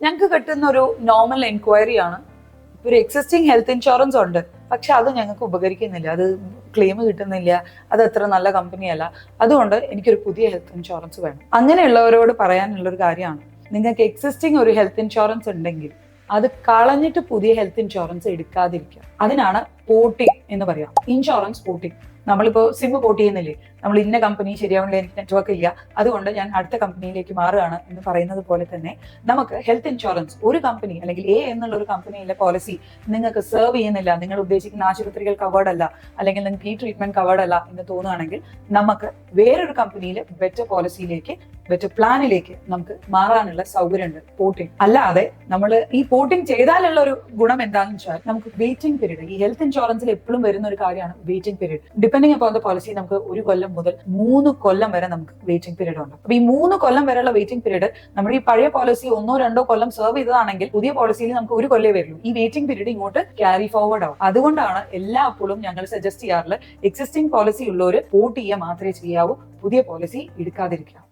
ഞങ്ങൾക്ക് കിട്ടുന്ന ഒരു നോർമൽ എൻക്വയറി ആണ്. ഒരു എക്സിസ്റ്റിംഗ് ഹെൽത്ത് ഇൻഷുറൻസ് ഉണ്ട്, പക്ഷെ അത് ഞങ്ങൾക്ക് ഉപകരിക്കുന്നില്ല, അത് ക്ലെയിം കിട്ടുന്നില്ല, അത് അത്ര നല്ല കമ്പനിയല്ല, അതുകൊണ്ട് എനിക്കൊരു പുതിയ ഹെൽത്ത് ഇൻഷുറൻസ് വേണം. അങ്ങനെയുള്ളവരോട് പറയാനുള്ള ഒരു കാര്യമാണ്, നിങ്ങൾക്ക് എക്സിസ്റ്റിംഗ് ഒരു ഹെൽത്ത് ഇൻഷുറൻസ് ഉണ്ടെങ്കിൽ അത് കളഞ്ഞിട്ട് പുതിയ ഹെൽത്ത് ഇൻഷുറൻസ് എടുക്കാതിരിക്കുക. അതിനാണ് പോർട്ടിംഗ് എന്ന് പറയാം, ഇൻഷുറൻസ് പോർട്ടിംഗ്. നമ്മളിപ്പോ സിം പോർട്ട് ചെയ്യുന്നില്ലേ, നമ്മൾ ഇന്ന കമ്പനി ശരിയാവില്ല, എനിക്ക് നെറ്റ്വർക്ക് ഇല്ല, അതുകൊണ്ട് ഞാൻ അടുത്ത കമ്പനിയിലേക്ക് മാറുകയാണ് എന്ന് പറയുന്നത് പോലെ തന്നെ നമുക്ക് ഹെൽത്ത് ഇൻഷുറൻസ് ഒരു കമ്പനി അല്ലെങ്കിൽ എ എന്നുള്ള ഒരു കമ്പനിയിലെ പോളിസി നിങ്ങൾക്ക് സെർവ് ചെയ്യുന്നില്ല, നിങ്ങൾ ഉദ്ദേശിക്കുന്ന ആശുപത്രികൾ കവേർഡ് അല്ല, അല്ലെങ്കിൽ നിങ്ങൾക്ക് ഈ ട്രീറ്റ്മെന്റ് കവേർഡ് അല്ല എന്ന് തോന്നുകയാണെങ്കിൽ നമുക്ക് വേറൊരു കമ്പനിയിലെ ബെറ്റർ പോളിസിയിലേക്ക്, ബെറ്റർ പ്ലാനിലേക്ക് നമുക്ക് മാറാനുള്ള സൗകര്യമുണ്ട് പോർട്ടിംഗ്. അല്ലാതെ നമ്മൾ ഈ പോർട്ടിംഗ് ചെയ്താലുള്ള ഒരു ഗുണം എന്താണെന്ന് വെച്ചാൽ നമുക്ക് വെയിറ്റിംഗ് പീരീഡ്, ഈ ഹെൽത്ത് ഇൻഷുറൻസിൽ എപ്പോഴും വരുന്ന ഒരു കാര്യമാണ് waiting period. Depending upon the policy നമുക്ക് 1 കൊല്ലം മുതൽ 3 കൊല്ലം വരെ നമുക്ക് വെയിറ്റിംഗ് പീരീഡ് ഉണ്ട്. അപ്പൊ ഈ 3 കൊല്ലം വരെയുള്ള വെയിറ്റിംഗ് പീരീഡ് നമ്മൾ ഈ പഴയ പോളിസി 1-2 കൊല്ലം സെർവ് ചെയ്തതാണെങ്കിൽ പുതിയ പോളിസിയിൽ നമുക്ക് 1 കൊല്ലേ വരുള്ളൂ. ഈ വെയിറ്റിംഗ് പീരീഡ് ഇങ്ങോട്ട് ക്യാരി ഫോർവേഡ് ആവും. അതുകൊണ്ടാണ് എല്ലായ്പ്പോഴും ഞങ്ങൾ സജസ്റ്റ് ചെയ്യാറുള്ളത് എക്സിസ്റ്റിംഗ് പോളിസി ഉള്ളവർ പോർട്ട് ചെയ്യുക മാത്രമേ ചെയ്യാവൂ, പുതിയ പോളിസി എടുക്കാതിരിക്കുക.